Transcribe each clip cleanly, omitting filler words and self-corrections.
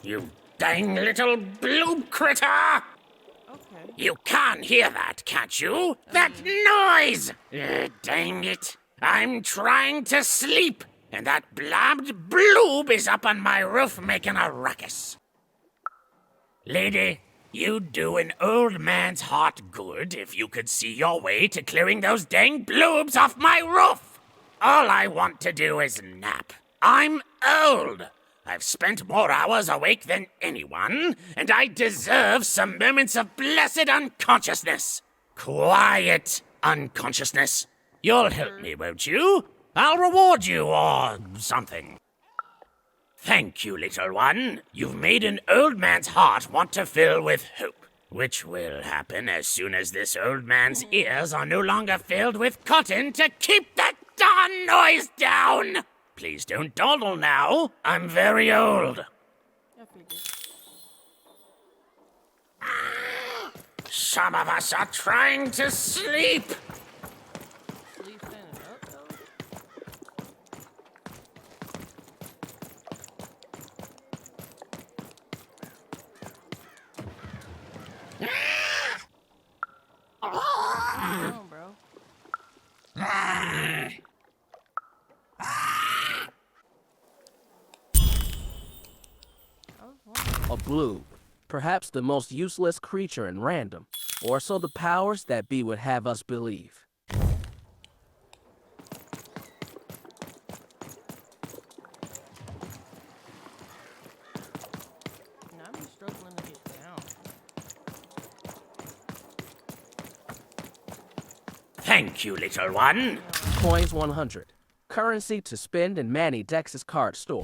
You dang little blue critter! Okay. You can't hear that, can't you? That noise! Dang it. I'm trying to sleep, and that blabbed bloob is up on my roof making a ruckus. Lady, you'd do an old man's heart good if you could see your way to clearing those dang bloobs off my roof. All I want to do is nap. I'm old. I've spent more hours awake than anyone, and I deserve some moments of blessed unconsciousness. Quiet unconsciousness. You'll help me, won't you? I'll reward you or something. Thank you, little one. You've made an old man's heart want to fill with hope, which will happen as soon as this old man's ears are no longer filled with cotton to keep that darn noise down. Please don't dawdle now. I'm very old. I figured. Some of us are trying to sleep. Sleep standing up, though? What's wrong, bro? I was wondering. A blue, perhaps the most useless creature in random, or so the powers that be would have us believe. Now I'm struggling to get down. Thank you, little one. Coins 100. Currency to spend in Manny Dex's card store.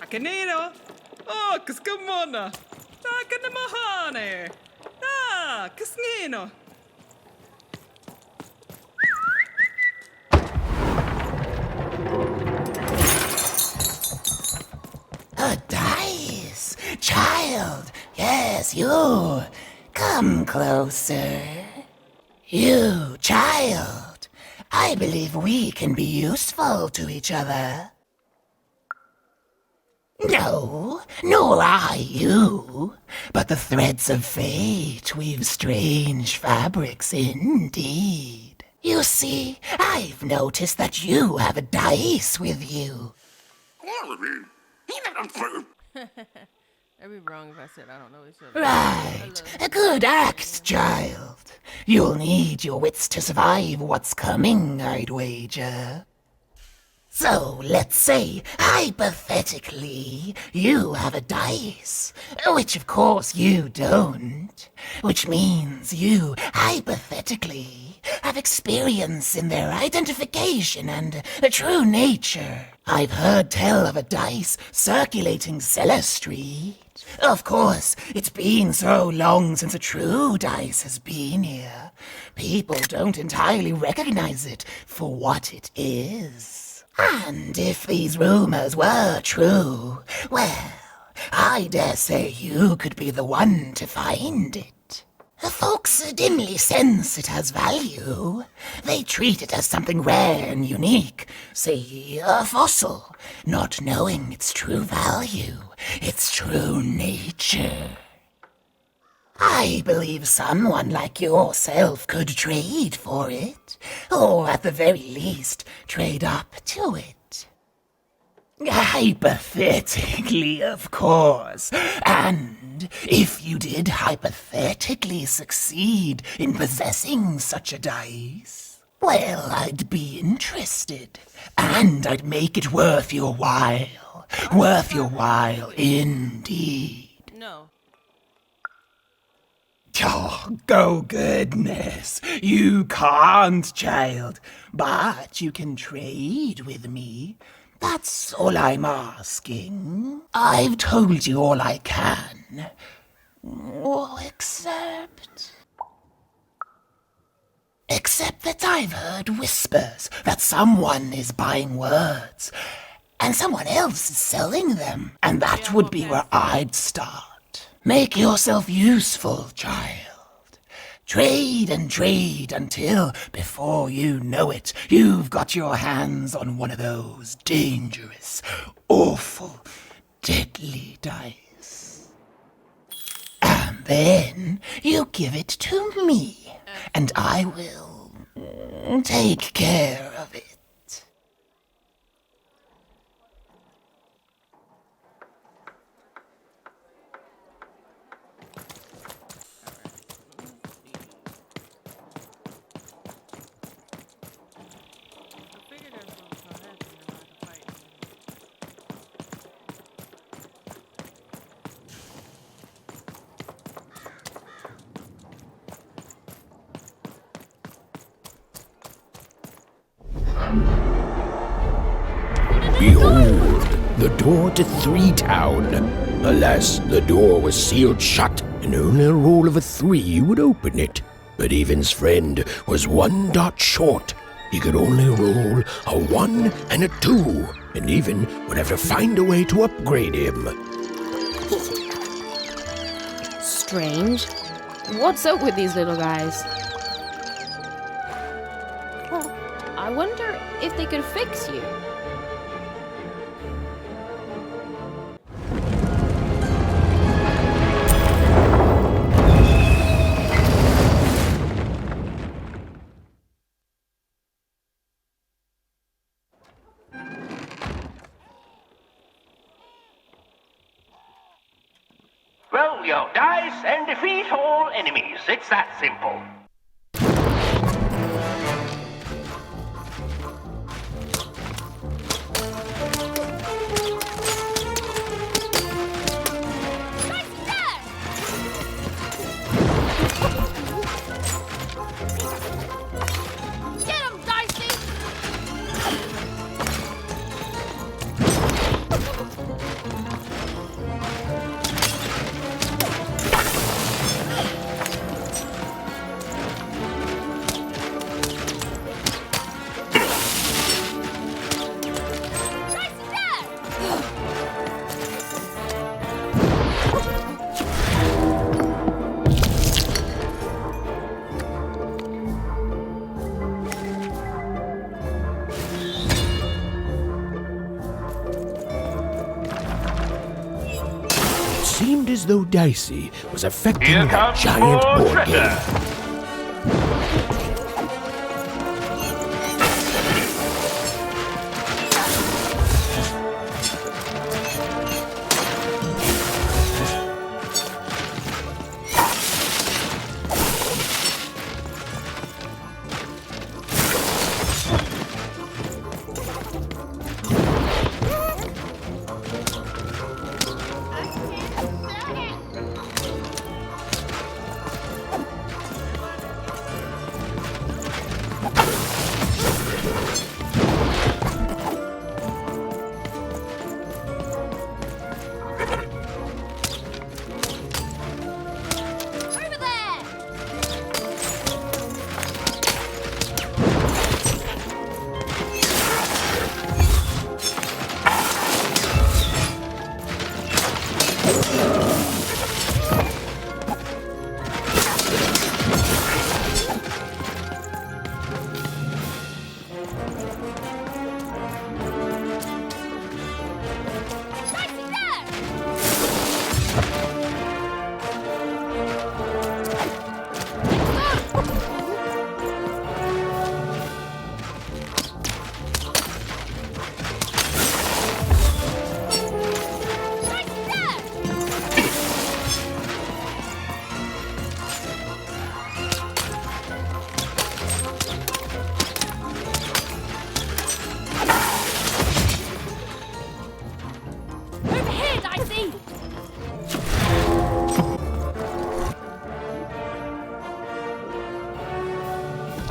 Akanino? Oh, kaskamona. Takanamahane. Ah, kasnino. A dice! Child! Yes, you! Come closer. You, child! I believe we can be useful to each other. No, nor I you. But the threads of fate weave strange fabrics indeed. You see, I've noticed that you have a dice with you. I'd be wrong if I said I don't know each other. Right. A good act, child. You'll need your wits to survive what's coming, I'd wager. So, let's say, hypothetically, you have a dice, which of course you don't, which means you, hypothetically, have experience in their identification and true nature. I've heard tell of a dice circulating Cellar Street. Of course, it's been so long since a true dice has been here. People don't entirely recognize it for what it is. And if these rumors were true, well, I dare say you could be the one to find it. Folks dimly sense it has value. They treat it as something rare and unique, say a fossil, not knowing its true value, its true nature. I believe someone like yourself could trade for it, or at the very least, trade up to it. Hypothetically, of course, and if you did hypothetically succeed in possessing such a dice, well, I'd be interested, and I'd make it worth your while. Worth your while indeed. No. Oh, goodness. You can't, child. But you can trade with me. That's all I'm asking. I've told you all I can. Except that I've heard whispers that someone is buying words, and someone else is selling them, and that would be where I'd start. Make yourself useful, child. Trade and trade until, before you know it, you've got your hands on one of those dangerous, awful, deadly dice. And then you give it to me, and I will take care of it. I figured that's what was gonna happen in the fight. Behold, the door to Three Town. Alas, the door was sealed shut, and only a roll of a 3 would open it. But Evan's friend was 1 dot short. He could only roll a 1 and a 2, and Evan would have to find a way to upgrade him. Strange. What's up with these little guys? Well, I wonder if they could fix you. Roll your dice and defeat all enemies. It's that simple. Get him, Dicey! It seemed as though Dicey was affecting Here that comes giant more board game. treasure. Over there! Dicey, there! Dicey, there! Over here, Dicey!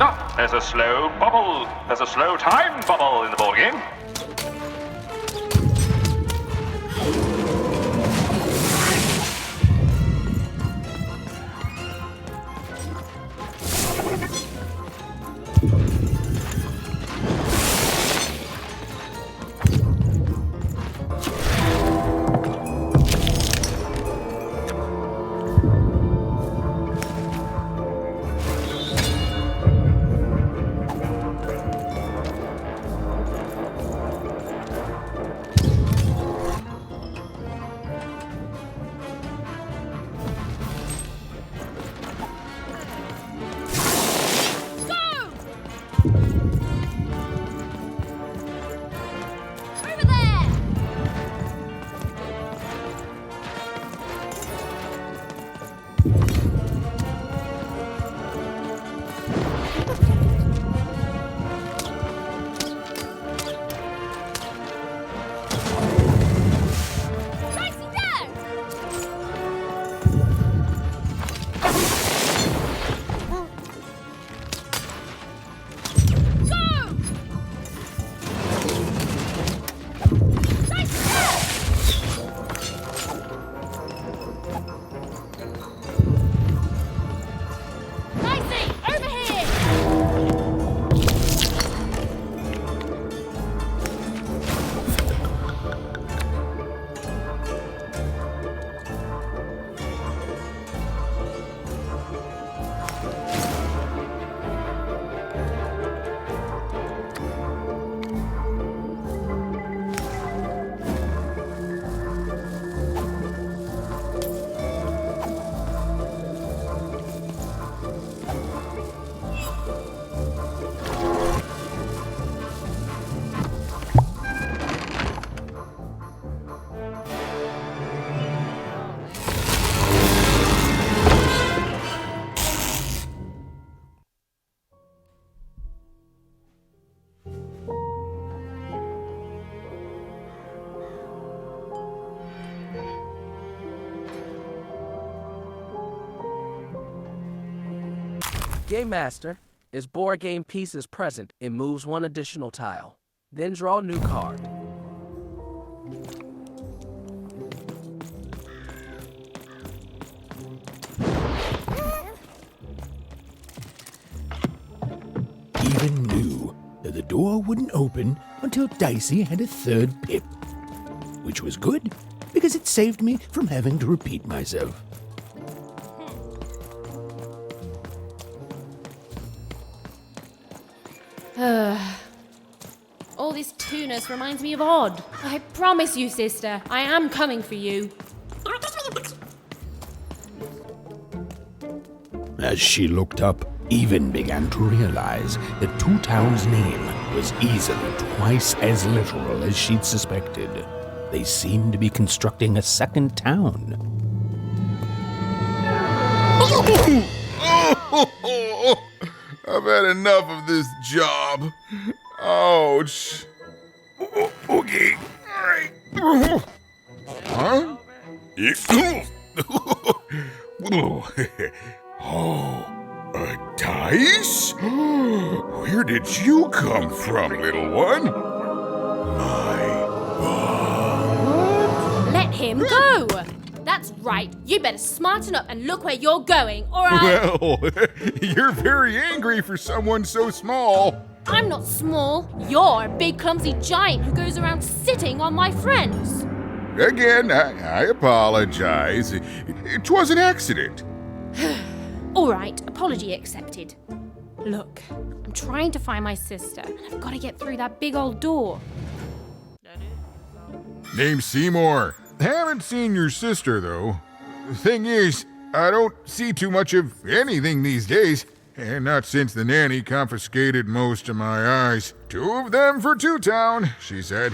Ah, there's a slow bubble. There's a slow time bubble in the ball game. Game Master, is board game pieces present? It moves one additional tile. Then draw a new card. Even knew that the door wouldn't open until Dicey had a third pip. Which was good, because it saved me from having to repeat myself. All this tunus reminds me of Odd. I promise you, sister, I am coming for you. As she looked up, Even began to realize that Two Town's name was easily twice as literal as she'd suspected. They seemed to be constructing a second town. I've had enough of this job. Ouch. Okay. All right. Huh? Oh, a dice? Where did you come from, little one? My God. Let him go! That's right. You better smarten up and look where you're going, or Well, you're very angry for someone so small. I'm not small. You're a big clumsy giant who goes around sitting on my friends. Again, I apologize. It was an accident. All right, apology accepted. Look, I'm trying to find my sister, and I've got to get through that big old door. Name's Seymour. Haven't seen your sister, though. Thing is, I don't see too much of anything these days, and not since the nanny confiscated most of my eyes. 2 of them for Two Town, she said.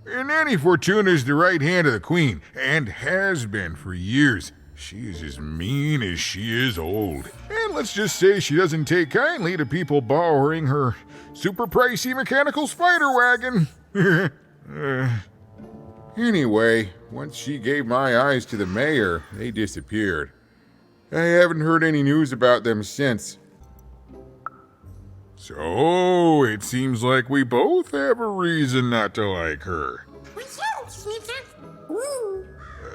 Nanny Fortuna's the right hand of the queen, and has been for years. She's as mean as she is old. And let's just say she doesn't take kindly to people borrowing her super pricey mechanical spider wagon. Anyway, once she gave my eyes to the mayor, they disappeared. I haven't heard any news about them since. So, it seems like we both have a reason not to like her.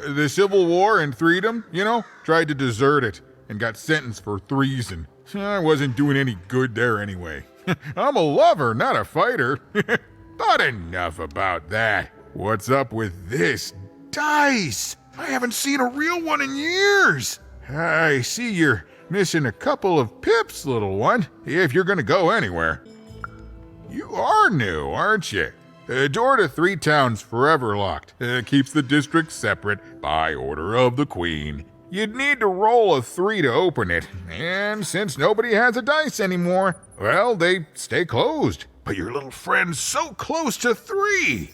The Civil War and Freedom, tried to desert it and got sentenced for treason. I wasn't doing any good there anyway. I'm a lover, not a fighter. But enough about that. What's up with this dice? I haven't seen a real one in years. I see you're missing a couple of pips, little one, if you're gonna go anywhere. You are new, aren't you? The door to Three Towns forever locked. Keeps the district separate by order of the queen. You'd need to roll a 3 to open it, and since nobody has a dice anymore, well, they stay closed. But your little friend's so close to 3.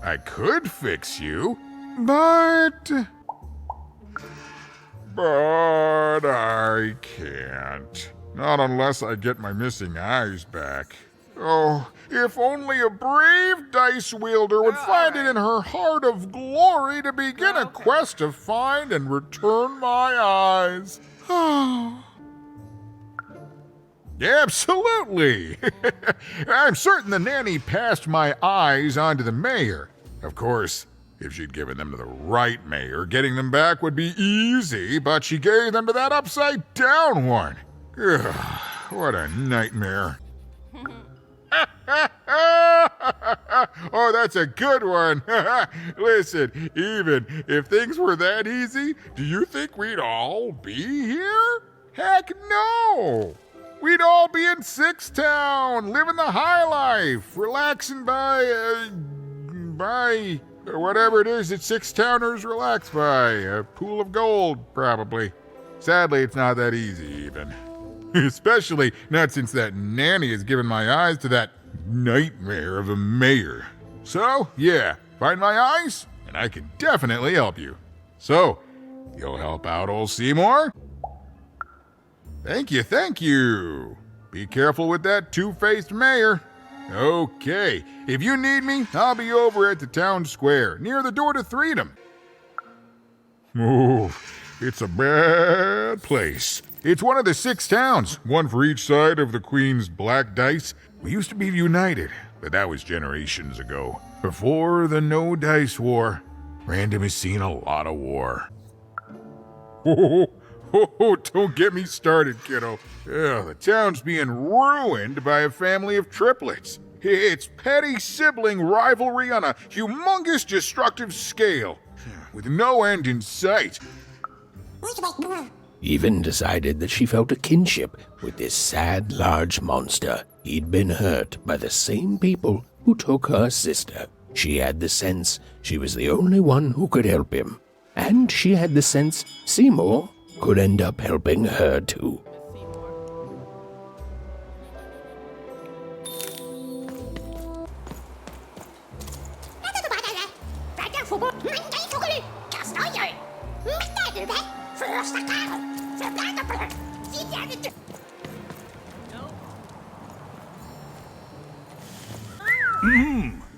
I could fix you, but I can't. Not unless I get my missing eyes back. Oh, if only a brave dice wielder would find it in her heart of glory to begin a quest to find and return my eyes. Oh. Absolutely. I'm certain the nanny passed my eyes on to the mayor. Of course, if she'd given them to the right mayor, getting them back would be easy, but she gave them to that upside-down one. Ugh, what a nightmare. Oh, that's a good one. Listen, even if things were that easy, do you think we'd all be here? Heck no! We'd all be in Six Town, living the high life, relaxing by whatever it is that Six Towners relax by. A pool of gold, probably. Sadly, it's not that easy, even. Especially not since that nanny has given my eyes to that nightmare of a mayor. So, yeah, find my eyes, and I can definitely help you. So, you'll help out old Seymour? Thank you. Be careful with that two-faced mayor. Okay, if you need me, I'll be over at the town square, near the door to Freedom. Oh, It's a bad place. It's one of the 6 towns, one for each side of the Queen's black dice. We used to be united, but that was generations ago. Before the No Dice War, Random has seen a lot of war. Oh, don't get me started, kiddo. The town's being ruined by a family of triplets. It's petty sibling rivalry on a humongous destructive scale, with no end in sight. Even decided that she felt a kinship with this sad, large monster. He'd been hurt by the same people who took her sister. She had the sense she was the only one who could help him. And she had the sense Seymour could end up helping her too.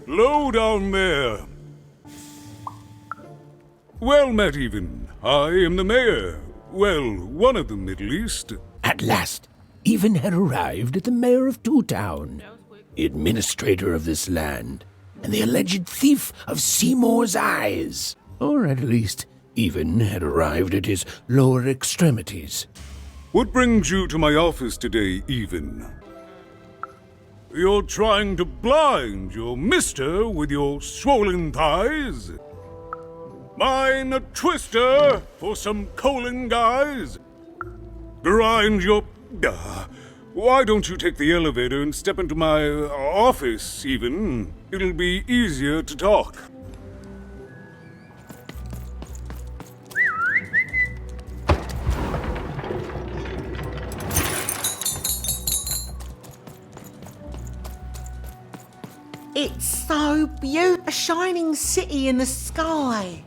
Low down there. Well met, even. I am the mayor. Well, one of them, at least. At last, Even had arrived at the mayor of Two Town, administrator of this land, and the alleged thief of Seymour's eyes. Or at least, Even had arrived at his lower extremities. What brings you to my office today, Even? You're trying to blind your mister with your swollen thighs? Mine a twister for some colon guys? Grind your... why don't you take the elevator and step into my office, Even? It'll be easier to talk. It's so beautiful, a shining city in the sky.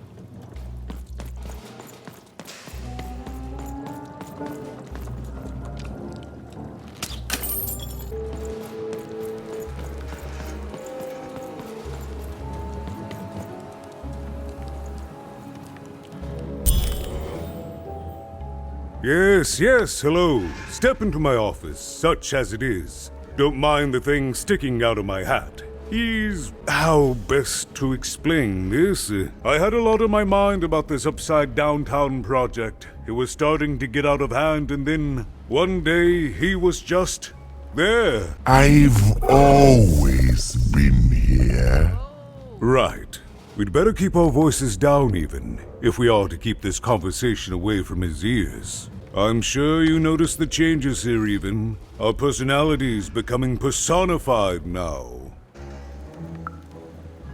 Yes, hello. Step into my office, such as it is. Don't mind the thing sticking out of my hat. How best to explain this? I had a lot on my mind about this upside downtown project. It was starting to get out of hand, and then one day he was just there. I've always been here. Right. We'd better keep our voices down, Even, if we are to keep this conversation away from his ears. I'm sure you noticed the changes here, Even. Our personalities becoming personified now.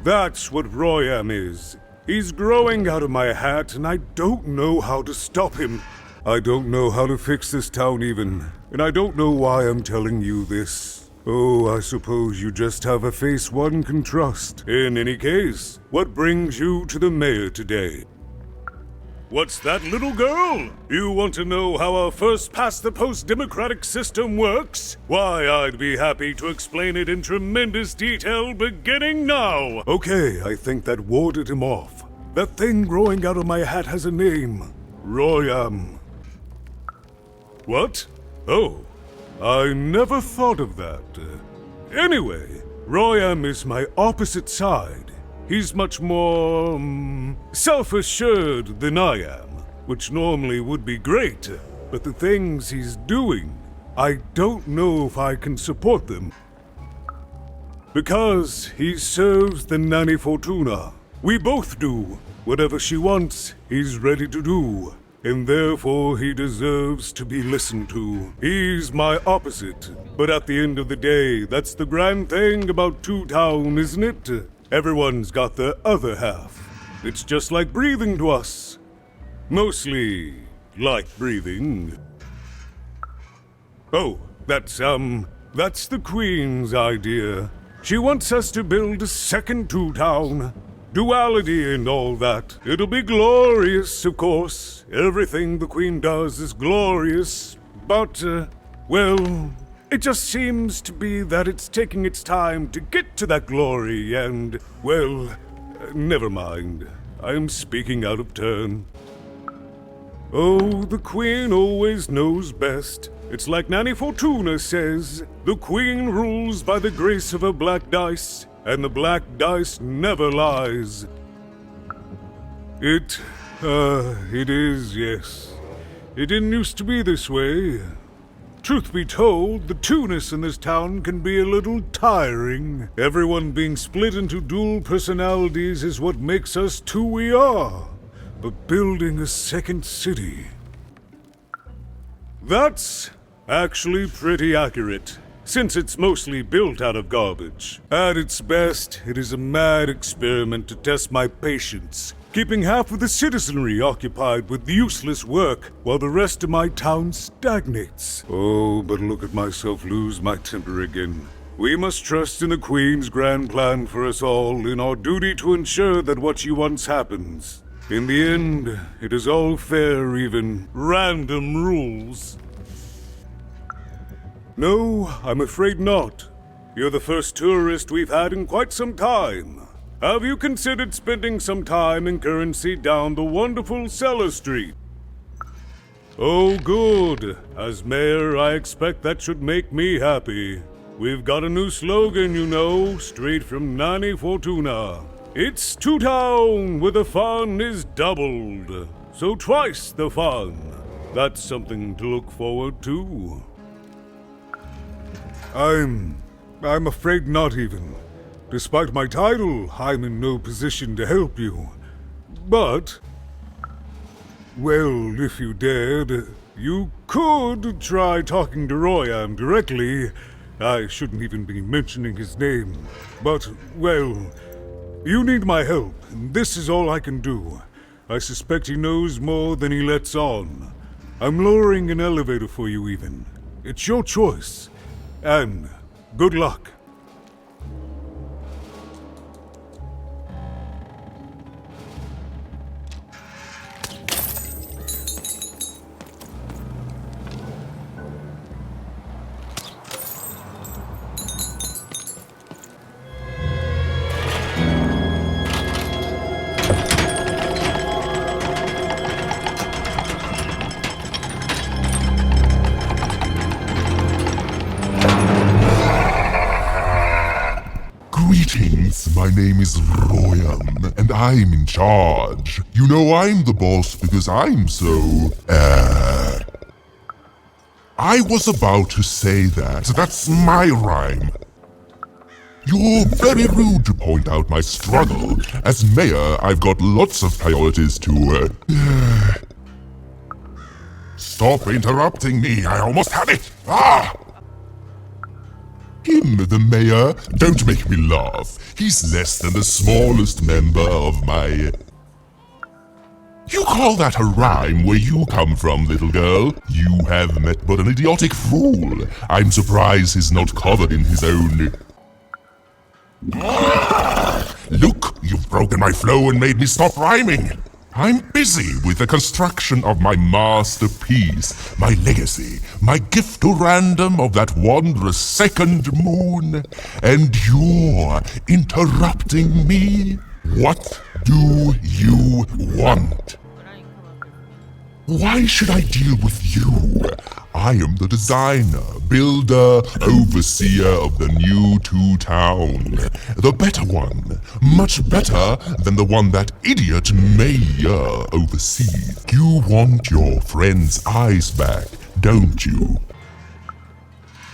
That's what Royam is. He's growing out of my hat, and I don't know how to stop him. I don't know how to fix this town, Even, and I don't know why I'm telling you this. Oh, I suppose you just have a face one can trust. In any case, what brings you to the mayor today? What's that, little girl? You want to know how our first-past-the-post democratic system works? Why, I'd be happy to explain it in tremendous detail beginning now. Okay, I think that warded him off. That thing growing out of my hat has a name. Royam. What? Oh, I never thought of that. Anyway, Royam is my opposite side. He's much more, self-assured than I am, which normally would be great, but the things he's doing, I don't know if I can support them. Because he serves the Nanny Fortuna. We both do. Whatever she wants, he's ready to do, and therefore he deserves to be listened to. He's my opposite, but at the end of the day, that's the grand thing about Two Town, isn't it? Everyone's got their other half. It's just like breathing to us. Mostly like breathing. Oh, that's the Queen's idea. She wants us to build a second Two Town. Duality and all that. It'll be glorious, of course. Everything the Queen does is glorious. But, well... it just seems to be that it's taking its time to get to that glory, and, well, never mind. I'm speaking out of turn. Oh, the Queen always knows best. It's like Nanny Fortuna says, the Queen rules by the grace of her black dice, and the black dice never lies. It is, yes. It didn't used to be this way. Truth be told, the two-ness in this town can be a little tiring. Everyone being split into dual personalities is what makes us who we are. But building a second city... That's actually pretty accurate, since it's mostly built out of garbage. At its best, it is a mad experiment to test my patience, keeping half of the citizenry occupied with useless work while the rest of my town stagnates. Oh, but look at myself lose my temper again. We must trust in the Queen's grand plan for us all, in our duty to ensure that what she wants happens. In the end, it is all fair, even random rules. No, I'm afraid not. You're the first tourist we've had in quite some time. Have you considered spending some time in currency down the wonderful Cellar Street? Oh, good. As mayor, I expect that should make me happy. We've got a new slogan, you know, straight from Nanny Fortuna. It's Two-Town, where the fun is doubled. So twice the fun. That's something to look forward to. I'm afraid not even. Despite my title, I'm in no position to help you. But, well, if you dared, you could try talking to Royam directly. I shouldn't even be mentioning his name. But, well, you need my help, and this is all I can do. I suspect he knows more than he lets on. I'm lowering an elevator for you even. It's your choice. And good luck. Greetings, my name is Royam, and I'm in charge. You know I'm the boss because I'm so, I was about to say that. That's my rhyme. You're very rude to point out my struggle. As mayor, I've got lots of priorities to, Stop interrupting me, I almost had it! Ah! Him, the mayor? Don't make me laugh. He's less than the smallest member of my... You call that a rhyme where you come from, little girl? You have met but an idiotic fool. I'm surprised he's not covered in his own... Look, you've broken my flow and made me stop rhyming. I'm busy with the construction of my masterpiece, my legacy, my gift to random of that wondrous second moon, and you're interrupting me? What do you want? Why should I deal with you? I am the designer, builder, overseer of the new Two-Town. The better one. Much better than the one that idiot mayor oversees. You want your friend's eyes back, don't you?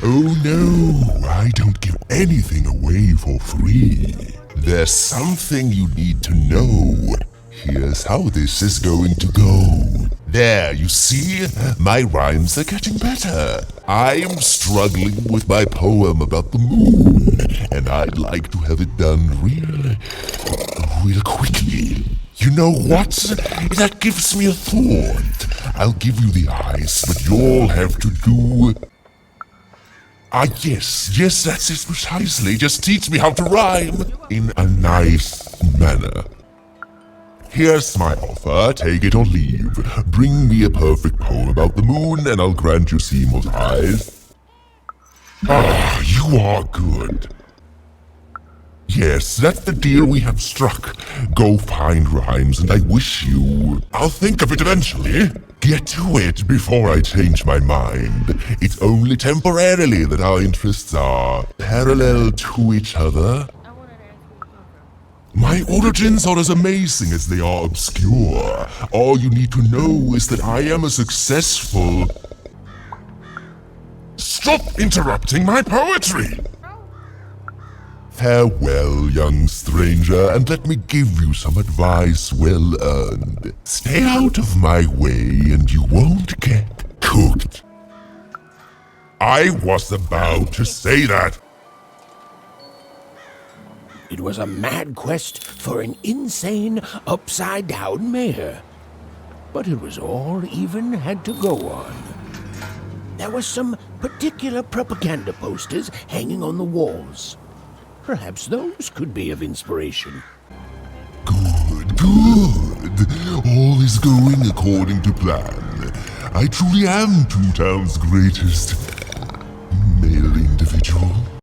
Oh no, I don't give anything away for free. There's something you need to know. Here's how this is going to go. There, you see? My rhymes are getting better. I'm struggling with my poem about the moon, and I'd like to have it done real quickly. You know what? That gives me a thought. I'll give you the eyes, but you'll have to do... yes, that's it precisely. Just teach me how to rhyme in a nice manner. Here's my offer, take it or leave. Bring me a perfect poem about the moon and I'll grant you Seymour's eyes. Ah, you are good. Yes, that's the deal we have struck. Go find rhymes and I wish you... I'll think of it eventually. get to it before I change my mind. It's only temporarily that our interests are parallel to each other. My origins are as amazing as they are obscure. All you need to know is that I am a successful... Stop interrupting my poetry! Farewell, young stranger, and let me give you some advice well earned. Stay out of my way and you won't get cooked. I was about to say that. It was a mad quest for an insane, upside-down mayor. But it was all even had to go on. There were some particular propaganda posters hanging on the walls. Perhaps those could be of inspiration. Good. All is going according to plan. I truly am Two Town's greatest male individual.